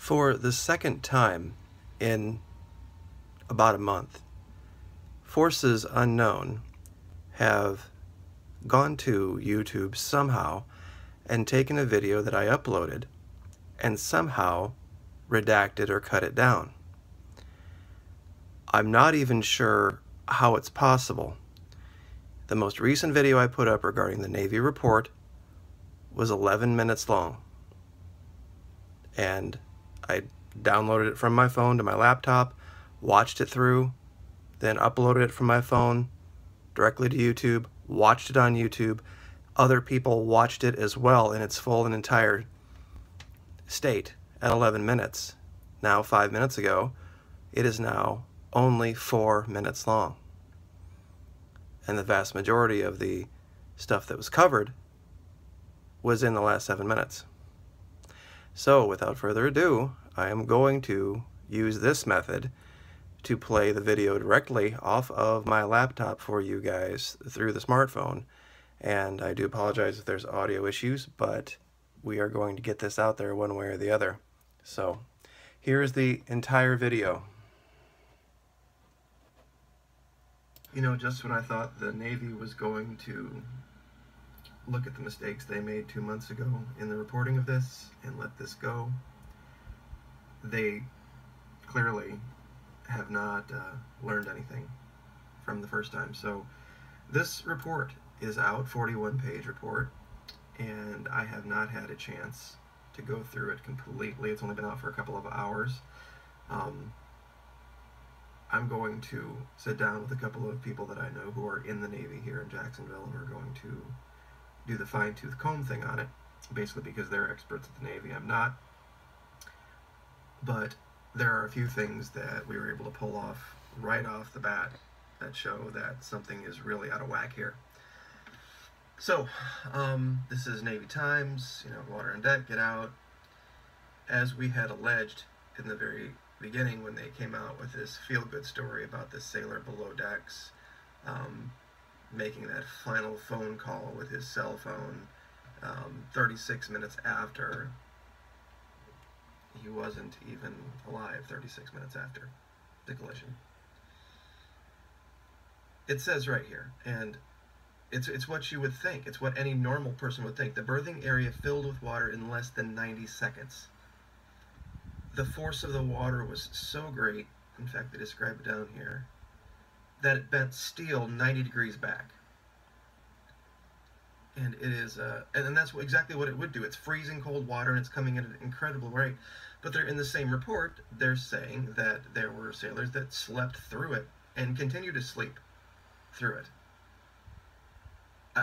For the second time in about a month, forces unknown have gone to YouTube somehow and taken a video that I uploaded and somehow redacted or cut it down. I'm not even sure how it's possible. The most recent video I put up regarding the Navy report was 11 minutes long, and I downloaded it from my phone to my laptop, watched it through, then uploaded it from my phone directly to YouTube, watched it on YouTube. Other people watched it as well in its full and entire state at 11 minutes. Now, 5 minutes ago, it is now only 4 minutes long. And the vast majority of the stuff that was covered was in the last 7 minutes. So, without further ado, I am going to use this method to play the video directly off of my laptop for you guys through the smartphone. And I do apologize if there's audio issues, but we are going to get this out there one way or the other. So, here's the entire video. You know, just when I thought the Navy was going to look at the mistakes they made 2 months ago in the reporting of this and let this go, they clearly have not learned anything from the first time. So this report is out, 41-page report, and I have not had a chance to go through it completely. It's only been out for a couple of hours. I'm going to sit down with a couple of people that I know who are in the Navy here in Jacksonville, and we're going to do the fine-tooth comb thing on it, basically because they're experts at the Navy. I'm not. But there are a few things that we were able to pull off right off the bat that show that something is really out of whack here. So, this is Navy Times, water and deck, get out. As we had alleged in the very beginning when they came out with this feel-good story about this sailor below decks making that final phone call with his cell phone 36 minutes after he wasn't even alive, 36 minutes after the collision. It says right here, and it's what you would think. It's what any normal person would think. The berthing area filled with water in less than 90 seconds. The force of the water was so great, in fact they describe it down here, that it bent steel 90 degrees back. And it is, and that's exactly what it would do. It's freezing cold water and it's coming at an incredible rate. But they're in the same report, they're saying that there were sailors that slept through it and continue to sleep through it.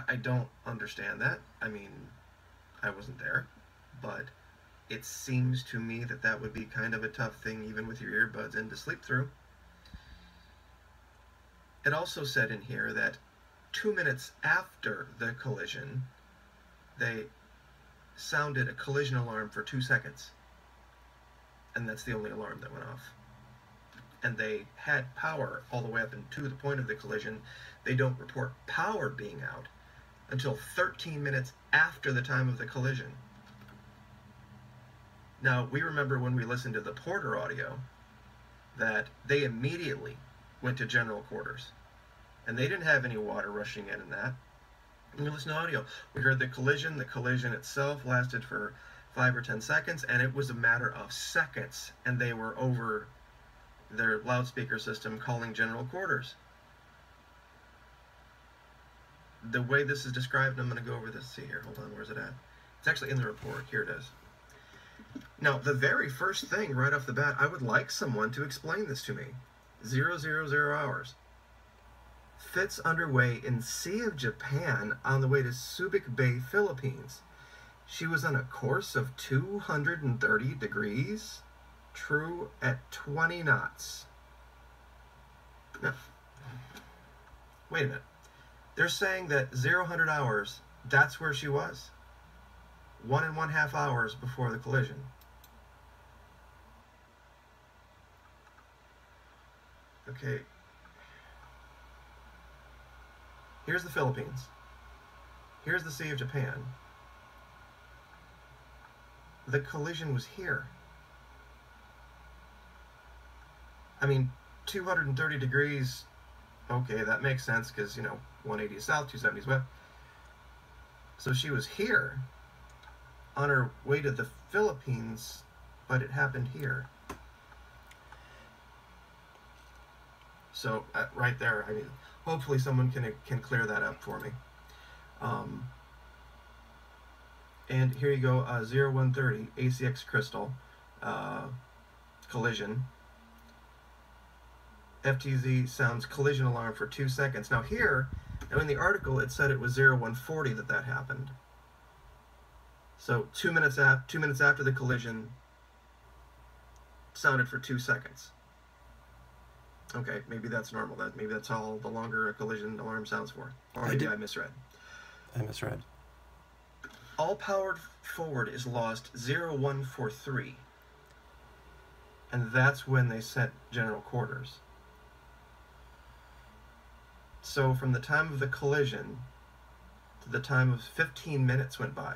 I don't understand that. I mean, I wasn't there, but it seems to me that that would be kind of a tough thing, even with your earbuds in, to sleep through. It also said in here that 2 minutes after the collision, they sounded a collision alarm for 2 seconds. And that's the only alarm that went off. And they had power all the way up to the point of the collision. They don't report power being out until 13 minutes after the time of the collision. Now, we remember when we listened to the Porter audio that they immediately went to general quarters. And they didn't have any water rushing in that. And we listened to audio. We heard the collision. The collision itself lasted for 5 or 10 seconds, and it was a matter of seconds, and they were over their loudspeaker system calling general quarters. The way this is described, I'm going to go over this. See here, hold on, where's it at? It's actually in the report. Here it is. Now, the very first thing right off the bat, I would like someone to explain this to me. 000 hours. Fits underway in Sea of Japan on the way to Subic Bay, Philippines. She was on a course of 230 degrees, true at 20 knots. Now, wait a minute. They're saying that 0 hours, that's where she was. 1.5 hours before the collision. Okay. Here's the Philippines. Here's the Sea of Japan. The collision was here. I mean, 230 degrees, okay, that makes sense because, 180 south, 270 west. So she was here on her way to the Philippines, but it happened here. So right there, I mean, hopefully someone can clear that up for me. And here you go, 0130 ACX crystal collision. FTZ sounds collision alarm for 2 seconds. Now here, in the article, it said it was 0140 that happened. So 2 minutes after the collision, sounded for 2 seconds. Okay, maybe that's normal. Maybe that's all the longer a collision alarm sounds for. Or maybe I misread. All powered forward is lost 0143. And that's when they sent general quarters. So from the time of the collision to the time of 15 minutes went by.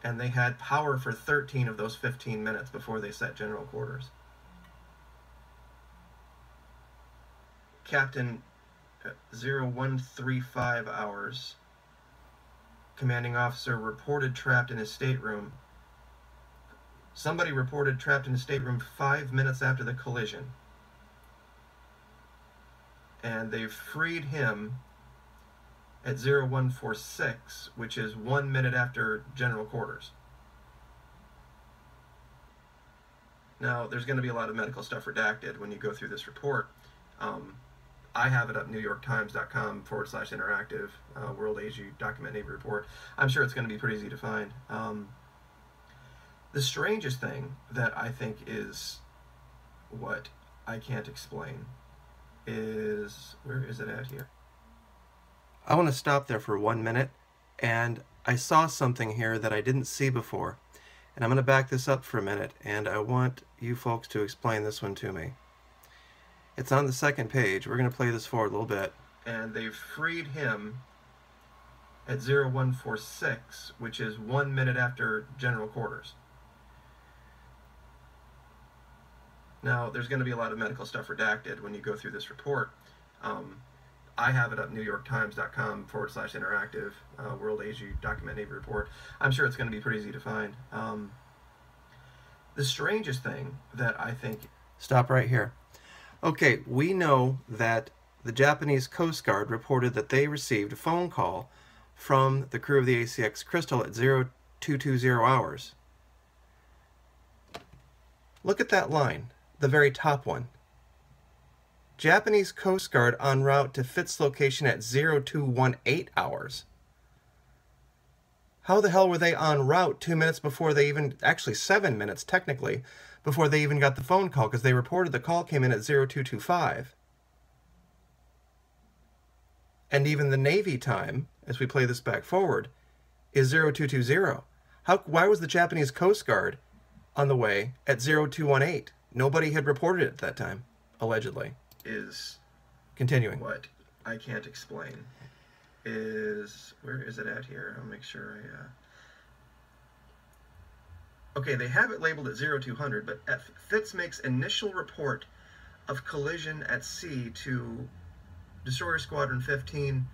And they had power for 13 of those 15 minutes before they set general quarters. Captain 0135 hours. Commanding officer reported trapped in his stateroom. Somebody reported trapped in his stateroom 5 minutes after the collision. And they freed him at 0146, which is 1 minute after general quarters. Now, there's going to be a lot of medical stuff redacted when you go through this report. I have it up NewYorkTimes.com/interactive, World AG Document Navy Report. I'm sure it's going to be pretty easy to find. The strangest thing that I think is what I can't explain is, where is it at here? I want to stop there for 1 minute, and I saw something here that I didn't see before. And I'm going to back this up for a minute, and I want you folks to explain this one to me. It's on the second page. We're going to play this forward a little bit. And they've freed him at 0146, which is 1 minute after general quarters. Now, there's going to be a lot of medical stuff redacted when you go through this report. I have it up NewYorkTimes.com/interactive, World AG Document Navy Report. I'm sure it's going to be pretty easy to find. The strangest thing that I think... Stop right here. Okay, we know that the Japanese Coast Guard reported that they received a phone call from the crew of the ACX Crystal at 0220 hours. Look at that line, the very top one. Japanese Coast Guard en route to Fitz location at 0218 hours. How the hell were they en route 2 minutes before they even, actually 7 minutes technically, before they even got the phone call, because they reported the call came in at 0225. And even the Navy time, as we play this back forward, is 0220. Why was the Japanese Coast Guard on the way at 0218? Nobody had reported it at that time, allegedly. Is continuing. What I can't explain is, where is it at here? I'll make sure okay, they have it labeled at 0200, but Fitz makes initial report of collision at sea to Destroyer Squadron 15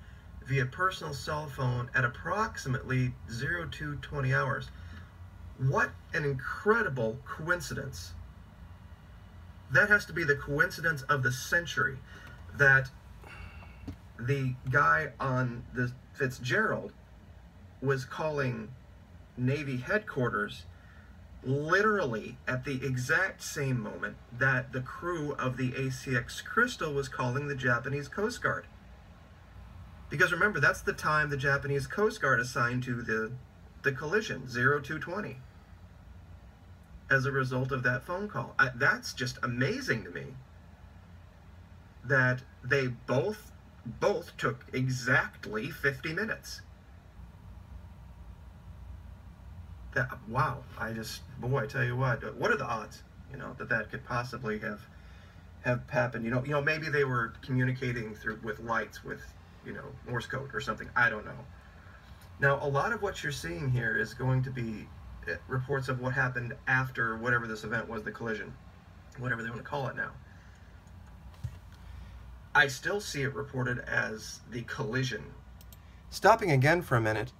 via personal cell phone at approximately 0220 hours. What an incredible coincidence. That has to be the coincidence of the century, that the guy on the Fitzgerald was calling Navy headquarters literally at the exact same moment that the crew of the ACX Crystal was calling the Japanese Coast Guard. Because remember, that's the time the Japanese Coast Guard assigned to the collision, 0220. As a result of that phone call. That's just amazing to me that they both took exactly 50 minutes. Wow, I tell you what are the odds, that could possibly have happened? Maybe they were communicating with lights with, Morse code or something. I don't know. Now, a lot of what you're seeing here is going to be reports of what happened after whatever this event was, the collision. whatever they want to call it now. I still see it reported as the collision. Stopping again for a minute,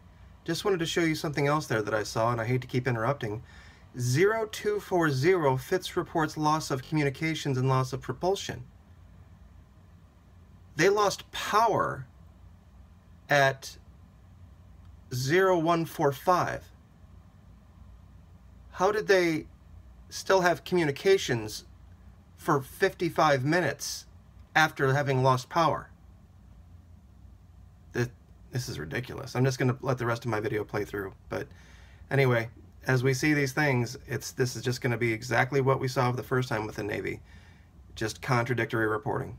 just wanted to show you something else there that I saw, and I hate to keep interrupting. 0240 Fitz reports loss of communications and loss of propulsion. They lost power at 0145. How did they still have communications for 55 minutes after having lost power? This is ridiculous. I'm just going to let the rest of my video play through. But anyway, as we see these things, this is just going to be exactly what we saw the first time with the Navy. Just contradictory reporting.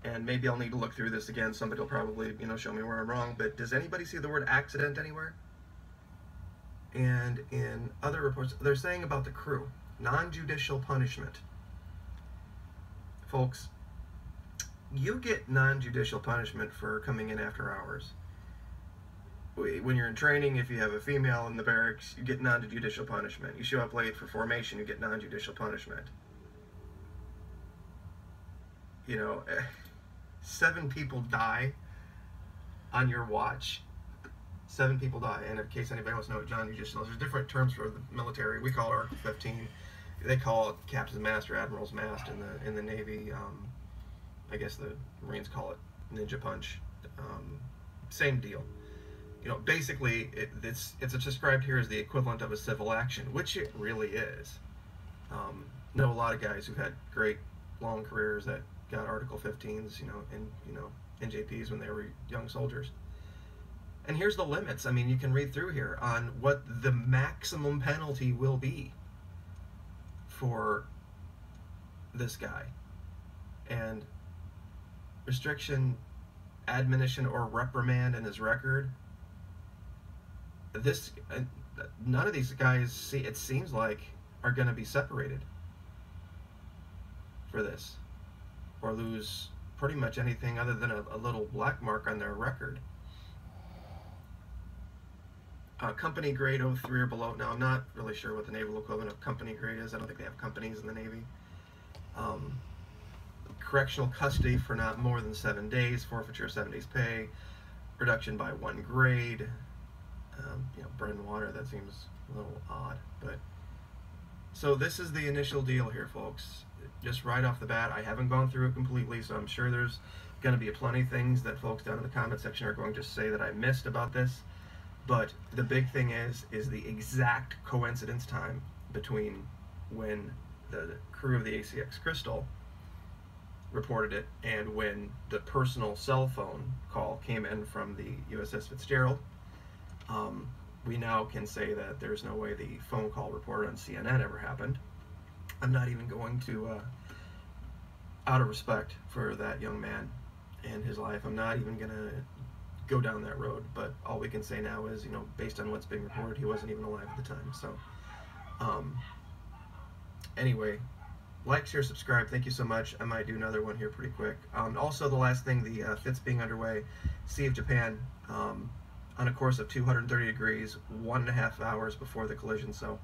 And maybe I'll need to look through this again. Somebody will probably, show me where I'm wrong. But does anybody see the word accident anywhere? And in other reports, they're saying about the crew, non-judicial punishment. Folks, you get non-judicial punishment for coming in after hours. When you're in training, if you have a female in the barracks, you get non-judicial punishment. You show up late for formation, you get non-judicial punishment. 7 people die on your watch. 7 people die. And in case anybody wants to know what non-judicial is, there's different terms for the military. We call it Article 15. They call it Captain's Mast or Admiral's Mast in the Navy. I guess the Marines call it Ninja Punch. Same deal. Basically, it's described here as the equivalent of a civil action, which it really is. Know a lot of guys who had great long careers that got Article 15s, and NJPs when they were young soldiers. And here's the limits. I mean, you can read through here on what the maximum penalty will be for this guy. And restriction, admonition, or reprimand in his record. None of these guys, it seems like, are going to be separated for this, or lose pretty much anything other than a little black mark on their record. Company grade 03 or below. Now, I'm not really sure what the naval equivalent of company grade is. I don't think they have companies in the Navy. Correctional custody for not more than 7 days, forfeiture of 7 days pay, reduction by 1 grade. Bread and water, that seems a little odd. But so this is the initial deal here, folks. Just right off the bat, I haven't gone through it completely, so I'm sure there's going to be plenty of things that folks down in the comment section are going to say that I missed about this. But the big thing is the exact coincidence time between when the crew of the ACX Crystal reported it and when the personal cell phone call came in from the Uss Fitzgerald. We now can say that there's no way the phone call reported on CNN ever happened. I'm not even going to, out of respect for that young man and his life, I'm not even going to go down that road. But all we can say now is, based on what's being reported, he wasn't even alive at the time. So, anyway, like, share, subscribe. Thank you so much. I might do another one here pretty quick. Also, the last thing, the Fitz being underway, Sea of Japan, on a course of 230 degrees, 1.5 hours before the collision. So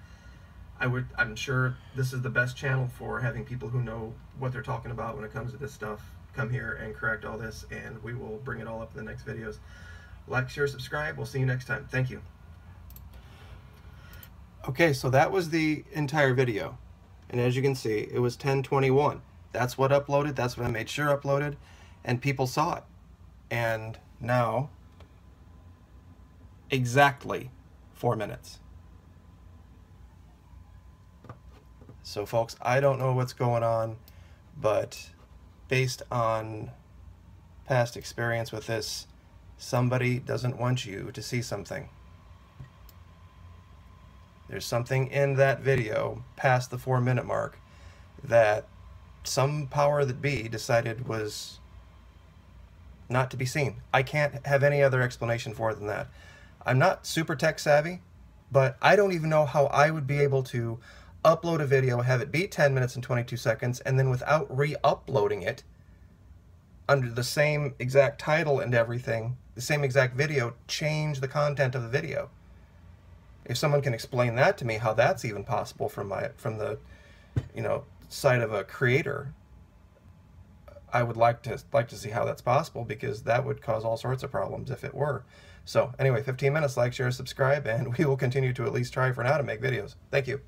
I'm sure this is the best channel for having people who know what they're talking about when it comes to this stuff come here and correct all this, and we will bring it all up in the next videos. Like, share, subscribe. We'll see you next time. Thank you. Okay, so that was the entire video, and as you can see, it was 10:21. That's what uploaded. That's what I made sure uploaded, and people saw it. And now, exactly 4 minutes. So folks, I don't know what's going on, but based on past experience with this, somebody doesn't want you to see something. There's something in that video past the 4-minute mark that some power that be decided was not to be seen. I can't have any other explanation for it than that. I'm not super tech savvy, but I don't even know how I would be able to upload a video, have it be 10 minutes and 22 seconds, and then without re-uploading it under the same exact title and everything, the same exact video, change the content of the video. If someone can explain that to me, how that's even possible from the site of a creator, I would like to see how that's possible, because that would cause all sorts of problems if it were. So anyway, 15 minutes, like, share, subscribe, and we will continue to at least try for now to make videos. Thank you.